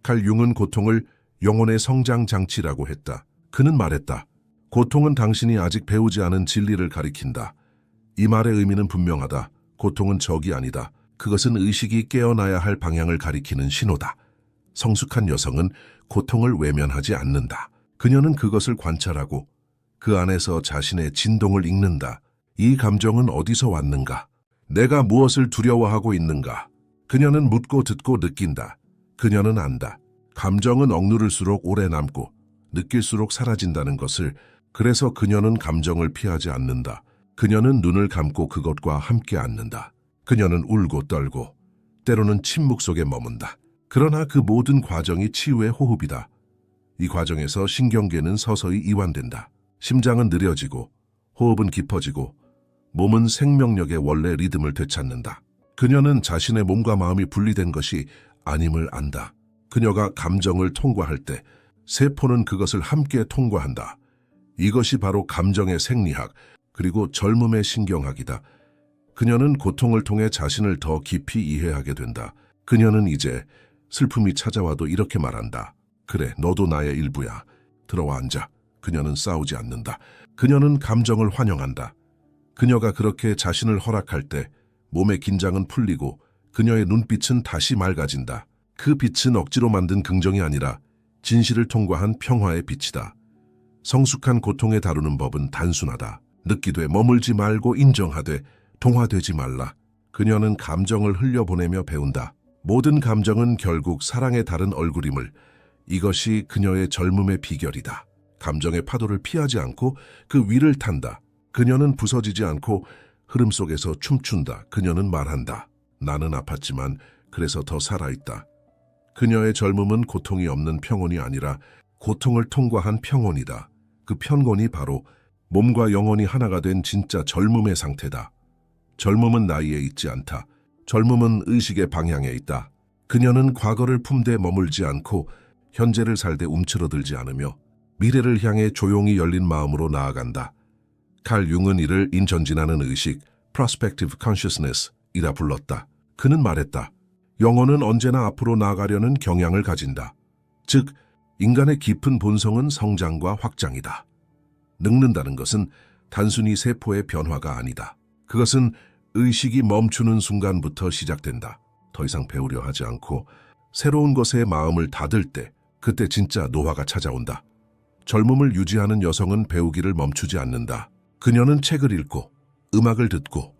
칼 융은 고통을 영혼의 성장 장치라고 했다. 그는 말했다. 고통은 당신이 아직 배우지 않은 진리를 가리킨다. 이 말의 의미는 분명하다. 고통은 적이 아니다. 그것은 의식이 깨어나야 할 방향을 가리키는 신호다. 성숙한 여성은 고통을 외면하지 않는다. 그녀는 그것을 관찰하고 그 안에서 자신의 진동을 읽는다. 이 감정은 어디서 왔는가? 내가 무엇을 두려워하고 있는가? 그녀는 묻고 듣고 느낀다. 그녀는 안다. 감정은 억누를수록 오래 남고 느낄수록 사라진다는 것을. 그래서 그녀는 감정을 피하지 않는다. 그녀는 눈을 감고 그것과 함께 앉는다. 그녀는 울고 떨고 때로는 침묵 속에 머문다. 그러나 그 모든 과정이 치유의 호흡이다. 이 과정에서 신경계는 서서히 이완된다. 심장은 느려지고 호흡은 깊어지고 몸은 생명력의 원래 리듬을 되찾는다. 그녀는 자신의 몸과 마음이 분리된 것이 아님을 안다. 그녀가 감정을 통과할 때 세포는 그것을 함께 통과한다. 이것이 바로 감정의 생리학 그리고 젊음의 신경학이다. 그녀는 고통을 통해 자신을 더 깊이 이해하게 된다. 그녀는 이제 슬픔이 찾아와도 이렇게 말한다. 그래, 너도 나의 일부야. 들어와 앉아. 그녀는 싸우지 않는다. 그녀는 감정을 환영한다. 그녀가 그렇게 자신을 허락할 때 몸의 긴장은 풀리고 그녀의 눈빛은 다시 맑아진다. 그 빛은 억지로 만든 긍정이 아니라 진실을 통과한 평화의 빛이다. 성숙한 고통에 다루는 법은 단순하다. 느끼되 머물지 말고 인정하되 동화되지 말라. 그녀는 감정을 흘려보내며 배운다. 모든 감정은 결국 사랑의 다른 얼굴임을. 이것이 그녀의 젊음의 비결이다. 감정의 파도를 피하지 않고 그 위를 탄다. 그녀는 부서지지 않고 흐름 속에서 춤춘다. 그녀는 말한다. 나는 아팠지만 그래서 더 살아있다. 그녀의 젊음은 고통이 없는 평온이 아니라 고통을 통과한 평온이다. 그 평온이 바로 몸과 영혼이 하나가 된 진짜 젊음의 상태다. 젊음은 나이에 있지 않다. 젊음은 의식의 방향에 있다. 그녀는 과거를 품되 머물지 않고 현재를 살되 움츠러들지 않으며 미래를 향해 조용히 열린 마음으로 나아간다. 칼 융은 이를 인전진하는 의식, Prospective Consciousness이라 불렀다. 그는 말했다. 영혼은 언제나 앞으로 나아가려는 경향을 가진다. 즉, 인간의 깊은 본성은 성장과 확장이다. 늙는다는 것은 단순히 세포의 변화가 아니다. 그것은 의식이 멈추는 순간부터 시작된다. 더 이상 배우려 하지 않고 새로운 것에 마음을 닫을 때, 그때 진짜 노화가 찾아온다. 젊음을 유지하는 여성은 배우기를 멈추지 않는다. 그녀는 책을 읽고 음악을 듣고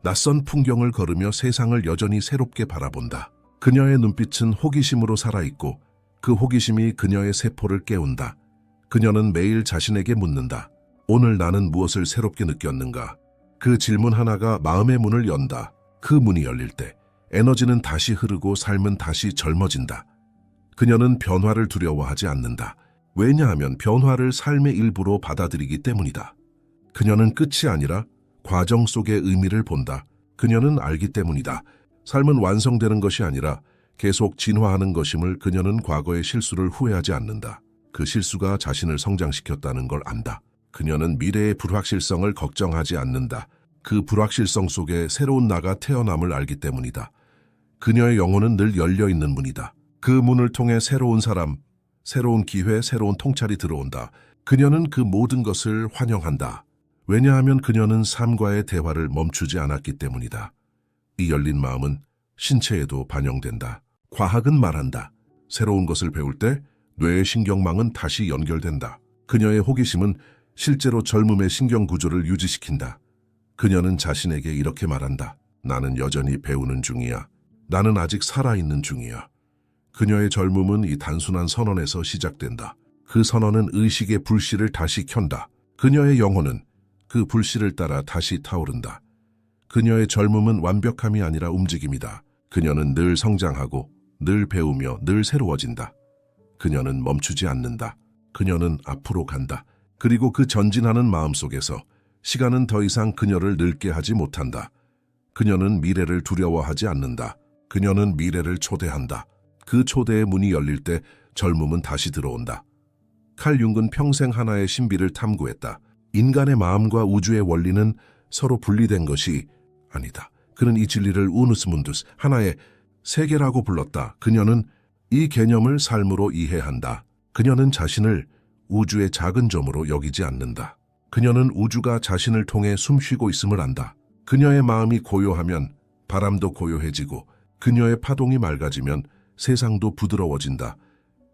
낯선 풍경을 걸으며 세상을 여전히 새롭게 바라본다. 그녀의 눈빛은 호기심으로 살아있고 그 호기심이 그녀의 세포를 깨운다. 그녀는 매일 자신에게 묻는다. 오늘 나는 무엇을 새롭게 느꼈는가? 그 질문 하나가 마음의 문을 연다. 그 문이 열릴 때 에너지는 다시 흐르고 삶은 다시 젊어진다. 그녀는 변화를 두려워하지 않는다. 왜냐하면 변화를 삶의 일부로 받아들이기 때문이다. 그녀는 끝이 아니라 과정 속의 의미를 본다. 그녀는 알기 때문이다. 삶은 완성되는 것이 아니라 계속 진화하는 것임을. 그녀는 과거의 실수를 후회하지 않는다. 그 실수가 자신을 성장시켰다는 걸 안다. 그녀는 미래의 불확실성을 걱정하지 않는다. 그 불확실성 속에 새로운 나가 태어남을 알기 때문이다. 그녀의 영혼은 늘 열려있는 문이다. 그 문을 통해 새로운 사람, 새로운 기회, 새로운 통찰이 들어온다. 그녀는 그 모든 것을 환영한다. 왜냐하면 그녀는 삶과의 대화를 멈추지 않았기 때문이다. 이 열린 마음은 신체에도 반영된다. 과학은 말한다. 새로운 것을 배울 때 뇌의 신경망은 다시 연결된다. 그녀의 호기심은 실제로 젊음의 신경 구조를 유지시킨다. 그녀는 자신에게 이렇게 말한다. 나는 여전히 배우는 중이야. 나는 아직 살아있는 중이야. 그녀의 젊음은 이 단순한 선언에서 시작된다. 그 선언은 의식의 불씨를 다시 켠다. 그녀의 영혼은 그 불씨를 따라 다시 타오른다. 그녀의 젊음은 완벽함이 아니라 움직임이다. 그녀는 늘 성장하고 늘 배우며 늘 새로워진다. 그녀는 멈추지 않는다. 그녀는 앞으로 간다. 그리고 그 전진하는 마음 속에서 시간은 더 이상 그녀를 늙게 하지 못한다. 그녀는 미래를 두려워하지 않는다. 그녀는 미래를 초대한다. 그 초대의 문이 열릴 때 젊음은 다시 들어온다. 칼 융은 평생 하나의 신비를 탐구했다. 인간의 마음과 우주의 원리는 서로 분리된 것이 아니다. 그는 이 진리를 우누스 문두스, 하나의 세계라고 불렀다. 그녀는 이 개념을 삶으로 이해한다. 그녀는 자신을 우주의 작은 점으로 여기지 않는다. 그녀는 우주가 자신을 통해 숨쉬고 있음을 안다. 그녀의 마음이 고요하면 바람도 고요해지고 그녀의 파동이 맑아지면 세상도 부드러워진다.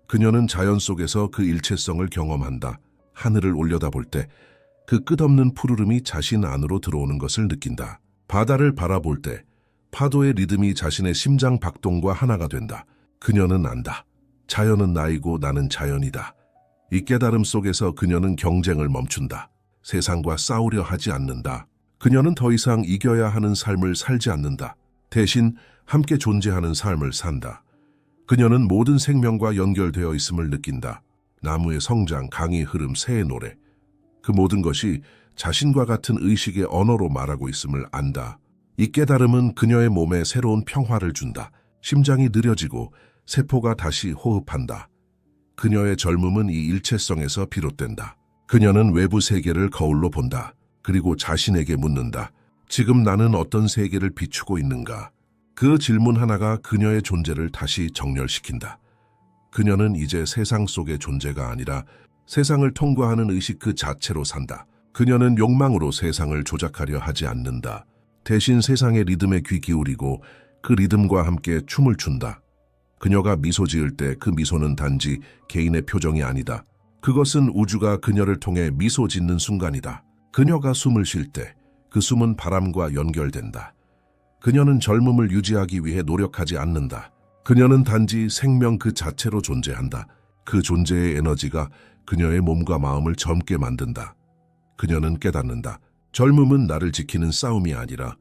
그녀는 자연 속에서 그 일체성을 경험한다. 하늘을 올려다볼 때 그 끝없는 푸르름이 자신 안으로 들어오는 것을 느낀다. 바다를 바라볼 때 파도의 리듬이 자신의 심장 박동과 하나가 된다. 그녀는 안다. 자연은 나이고 나는 자연이다. 이 깨달음 속에서 그녀는 경쟁을 멈춘다. 세상과 싸우려 하지 않는다. 그녀는 더 이상 이겨야 하는 삶을 살지 않는다. 대신 함께 존재하는 삶을 산다. 그녀는 모든 생명과 연결되어 있음을 느낀다. 나무의 성장, 강의 흐름, 새의 노래. 그 모든 것이 자신과 같은 의식의 언어로 말하고 있음을 안다. 이 깨달음은 그녀의 몸에 새로운 평화를 준다. 심장이 느려지고 세포가 다시 호흡한다. 그녀의 젊음은 이 일체성에서 비롯된다. 그녀는 외부 세계를 거울로 본다. 그리고 자신에게 묻는다. 지금 나는 어떤 세계를 비추고 있는가? 그 질문 하나가 그녀의 존재를 다시 정렬시킨다. 그녀는 이제 세상 속의 존재가 아니라 세상을 통과하는 의식 그 자체로 산다. 그녀는 욕망으로 세상을 조작하려 하지 않는다. 대신 세상의 리듬에 귀 기울이고 그 리듬과 함께 춤을 춘다. 그녀가 미소 지을 때 그 미소는 단지 개인의 표정이 아니다. 그것은 우주가 그녀를 통해 미소 짓는 순간이다. 그녀가 숨을 쉴 때 그 숨은 바람과 연결된다. 그녀는 젊음을 유지하기 위해 노력하지 않는다. 그녀는 단지 생명 그 자체로 존재한다. 그 존재의 에너지가 그녀의 몸과 마음을 젊게 만든다. 그녀는 깨닫는다. 젊음은 나를 지키는 싸움이 아니라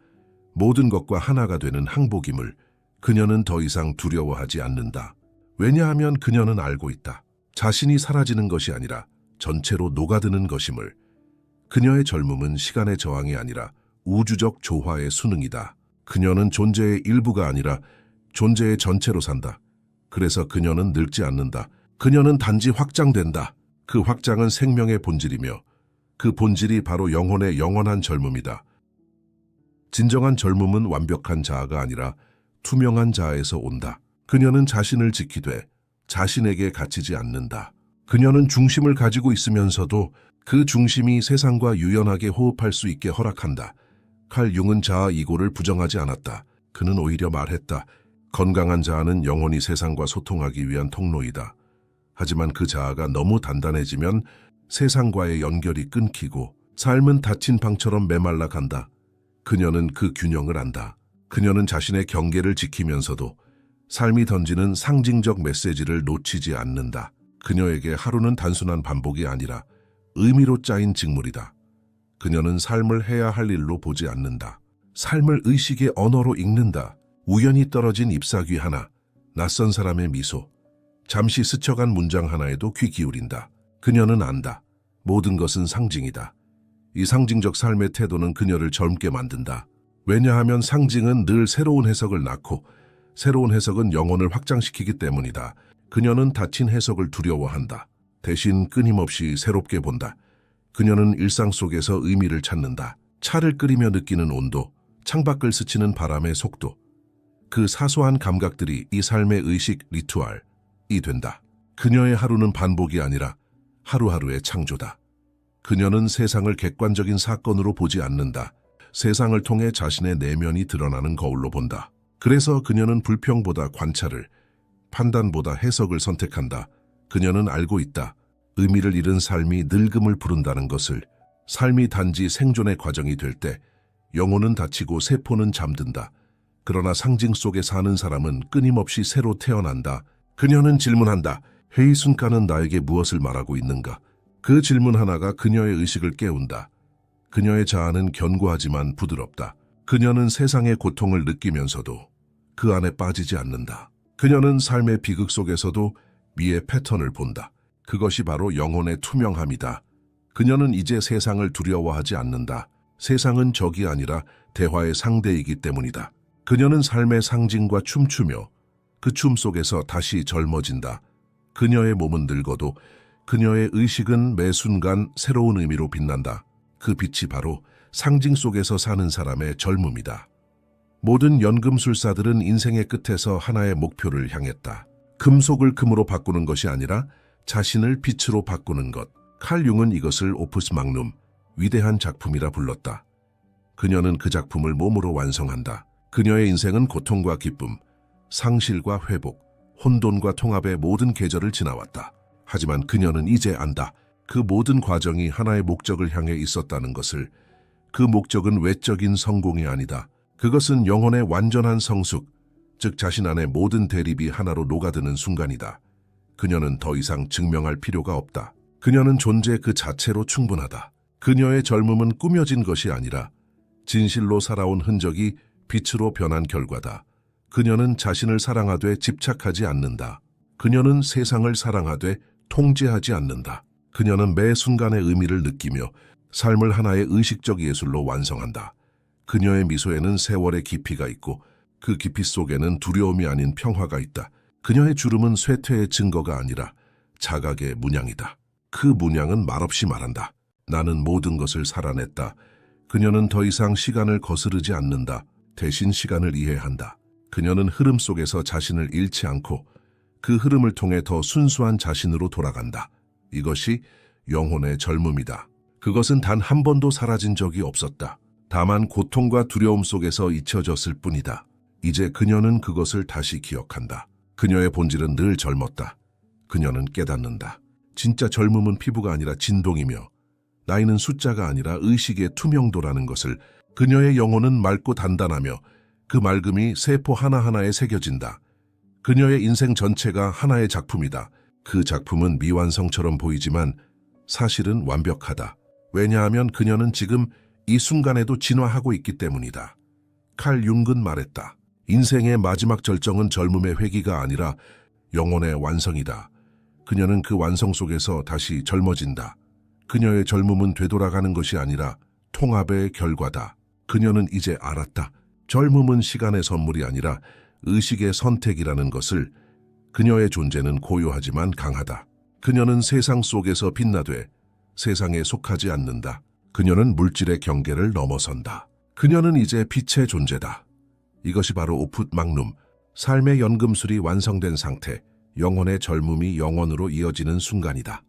모든 것과 하나가 되는 항복임을. 그녀는 더 이상 두려워하지 않는다. 왜냐하면 그녀는 알고 있다. 자신이 사라지는 것이 아니라 전체로 녹아드는 것임을. 그녀의 젊음은 시간의 저항이 아니라 우주적 조화의 순응이다. 그녀는 존재의 일부가 아니라 존재의 전체로 산다. 그래서 그녀는 늙지 않는다. 그녀는 단지 확장된다. 그 확장은 생명의 본질이며 그 본질이 바로 영혼의 영원한 젊음이다. 진정한 젊음은 완벽한 자아가 아니라 투명한 자아에서 온다. 그녀는 자신을 지키되 자신에게 갇히지 않는다. 그녀는 중심을 가지고 있으면서도 그 중심이 세상과 유연하게 호흡할 수 있게 허락한다. 칼 융은 자아 이고를 부정하지 않았다. 그는 오히려 말했다. 건강한 자아는 영원히 세상과 소통하기 위한 통로이다. 하지만 그 자아가 너무 단단해지면 세상과의 연결이 끊기고 삶은 닫힌 방처럼 메말라 간다. 그녀는 그 균형을 안다. 그녀는 자신의 경계를 지키면서도 삶이 던지는 상징적 메시지를 놓치지 않는다. 그녀에게 하루는 단순한 반복이 아니라 의미로 짜인 직물이다. 그녀는 삶을 해야 할 일로 보지 않는다. 삶을 의식의 언어로 읽는다. 우연히 떨어진 잎사귀 하나, 낯선 사람의 미소, 잠시 스쳐간 문장 하나에도 귀 기울인다. 그녀는 안다. 모든 것은 상징이다. 이 상징적 삶의 태도는 그녀를 젊게 만든다. 왜냐하면 상징은 늘 새로운 해석을 낳고 새로운 해석은 영혼을 확장시키기 때문이다. 그녀는 닫힌 해석을 두려워한다. 대신 끊임없이 새롭게 본다. 그녀는 일상 속에서 의미를 찾는다. 차를 끓이며 느끼는 온도, 창밖을 스치는 바람의 속도. 그 사소한 감각들이 이 삶의 의식 리투알이 된다. 그녀의 하루는 반복이 아니라 하루하루의 창조다. 그녀는 세상을 객관적인 사건으로 보지 않는다. 세상을 통해 자신의 내면이 드러나는 거울로 본다. 그래서 그녀는 불평보다 관찰을, 판단보다 해석을 선택한다. 그녀는 알고 있다. 의미를 잃은 삶이 늙음을 부른다는 것을. 삶이 단지 생존의 과정이 될 때 영혼은 닫히고 세포는 잠든다. 그러나 상징 속에 사는 사람은 끊임없이 새로 태어난다. 그녀는 질문한다. 회의 순간은 나에게 무엇을 말하고 있는가? 그 질문 하나가 그녀의 의식을 깨운다. 그녀의 자아는 견고하지만 부드럽다. 그녀는 세상의 고통을 느끼면서도 그 안에 빠지지 않는다. 그녀는 삶의 비극 속에서도 미의 패턴을 본다. 그것이 바로 영혼의 투명함이다. 그녀는 이제 세상을 두려워하지 않는다. 세상은 적이 아니라 대화의 상대이기 때문이다. 그녀는 삶의 상징과 춤추며 그 춤 속에서 다시 젊어진다. 그녀의 몸은 늙어도 그녀의 의식은 매 순간 새로운 의미로 빛난다. 그 빛이 바로 상징 속에서 사는 사람의 젊음이다. 모든 연금술사들은 인생의 끝에서 하나의 목표를 향했다. 금속을 금으로 바꾸는 것이 아니라 자신을 빛으로 바꾸는 것. 칼 융은 이것을 오프스 magnum, 위대한 작품이라 불렀다. 그녀는 그 작품을 몸으로 완성한다. 그녀의 인생은 고통과 기쁨, 상실과 회복, 혼돈과 통합의 모든 계절을 지나왔다. 하지만 그녀는 이제 안다. 그 모든 과정이 하나의 목적을 향해 있었다는 것을. 그 목적은 외적인 성공이 아니다. 그것은 영혼의 완전한 성숙, 즉 자신 안의 모든 대립이 하나로 녹아드는 순간이다. 그녀는 더 이상 증명할 필요가 없다. 그녀는 존재 그 자체로 충분하다. 그녀의 젊음은 꾸며진 것이 아니라 진실로 살아온 흔적이 빛으로 변한 결과다. 그녀는 자신을 사랑하되 집착하지 않는다. 그녀는 세상을 사랑하되 통제하지 않는다. 그녀는 매 순간의 의미를 느끼며 삶을 하나의 의식적 예술로 완성한다. 그녀의 미소에는 세월의 깊이가 있고 그 깊이 속에는 두려움이 아닌 평화가 있다. 그녀의 주름은 쇠퇴의 증거가 아니라 자각의 문양이다. 그 문양은 말없이 말한다. 나는 모든 것을 살아냈다. 그녀는 더 이상 시간을 거스르지 않는다. 대신 시간을 이해한다. 그녀는 흐름 속에서 자신을 잃지 않고 그 흐름을 통해 더 순수한 자신으로 돌아간다. 이것이 영혼의 젊음이다. 그것은 단 한 번도 사라진 적이 없었다. 다만 고통과 두려움 속에서 잊혀졌을 뿐이다. 이제 그녀는 그것을 다시 기억한다. 그녀의 본질은 늘 젊었다. 그녀는 깨닫는다. 진짜 젊음은 피부가 아니라 진동이며 나이는 숫자가 아니라 의식의 투명도라는 것을. 그녀의 영혼은 맑고 단단하며 그 맑음이 세포 하나하나에 새겨진다. 그녀의 인생 전체가 하나의 작품이다. 그 작품은 미완성처럼 보이지만 사실은 완벽하다. 왜냐하면 그녀는 지금 이 순간에도 진화하고 있기 때문이다. 칼 융은 말했다. 인생의 마지막 절정은 젊음의 회귀가 아니라 영혼의 완성이다. 그녀는 그 완성 속에서 다시 젊어진다. 그녀의 젊음은 되돌아가는 것이 아니라 통합의 결과다. 그녀는 이제 알았다. 젊음은 시간의 선물이 아니라 의식의 선택이라는 것을. 그녀의 존재는 고요하지만 강하다. 그녀는 세상 속에서 빛나되 세상에 속하지 않는다. 그녀는 물질의 경계를 넘어선다. 그녀는 이제 빛의 존재다. 이것이 바로 오풋 막눔, 삶의 연금술이 완성된 상태, 영혼의 젊음이 영원으로 이어지는 순간이다.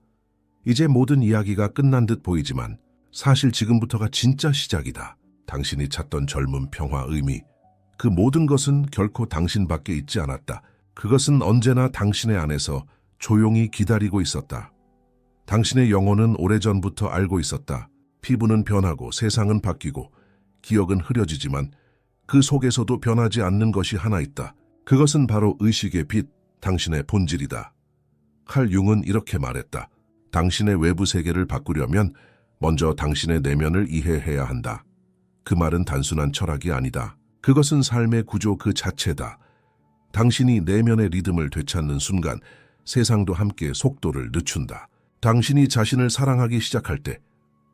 이제 모든 이야기가 끝난 듯 보이지만 사실 지금부터가 진짜 시작이다. 당신이 찾던 젊음, 평화, 의미, 그 모든 것은 결코 당신밖에 있지 않았다. 그것은 언제나 당신의 안에서 조용히 기다리고 있었다. 당신의 영혼은 오래전부터 알고 있었다. 피부는 변하고 세상은 바뀌고 기억은 흐려지지만 그 속에서도 변하지 않는 것이 하나 있다. 그것은 바로 의식의 빛, 당신의 본질이다. 칼 융은 이렇게 말했다. 당신의 외부 세계를 바꾸려면 먼저 당신의 내면을 이해해야 한다. 그 말은 단순한 철학이 아니다. 그것은 삶의 구조 그 자체다. 당신이 내면의 리듬을 되찾는 순간 세상도 함께 속도를 늦춘다. 당신이 자신을 사랑하기 시작할 때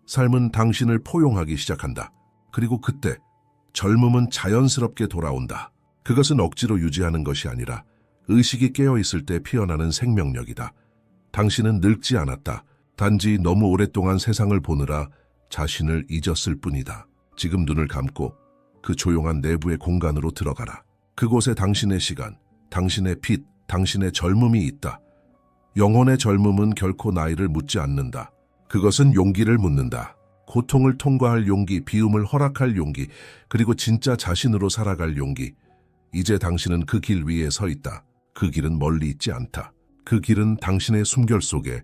삶은 당신을 포용하기 시작한다. 그리고 그때 젊음은 자연스럽게 돌아온다. 그것은 억지로 유지하는 것이 아니라 의식이 깨어있을 때 피어나는 생명력이다. 당신은 늙지 않았다. 단지 너무 오랫동안 세상을 보느라 자신을 잊었을 뿐이다. 지금 눈을 감고 그 조용한 내부의 공간으로 들어가라. 그곳에 당신의 시간, 당신의 빛, 당신의 젊음이 있다. 영혼의 젊음은 결코 나이를 묻지 않는다. 그것은 용기를 묻는다. 고통을 통과할 용기, 비움을 허락할 용기, 그리고 진짜 자신으로 살아갈 용기. 이제 당신은 그 길 위에 서 있다. 그 길은 멀리 있지 않다. 그 길은 당신의 숨결 속에,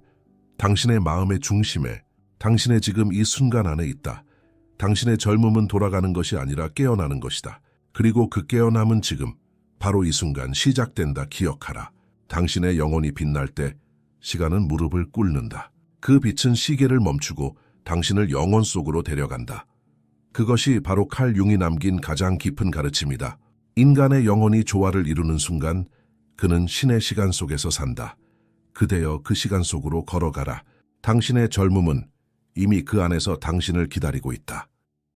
당신의 마음의 중심에, 당신의 지금 이 순간 안에 있다. 당신의 젊음은 돌아가는 것이 아니라 깨어나는 것이다. 그리고 그 깨어남은 지금, 바로 이 순간 시작된다. 기억하라. 당신의 영혼이 빛날 때 시간은 무릎을 꿇는다. 그 빛은 시계를 멈추고 당신을 영혼 속으로 데려간다. 그것이 바로 칼 융이 남긴 가장 깊은 가르침이다. 인간의 영혼이 조화를 이루는 순간 그는 신의 시간 속에서 산다. 그대여 그 시간 속으로 걸어가라. 당신의 젊음은 이미 그 안에서 당신을 기다리고 있다.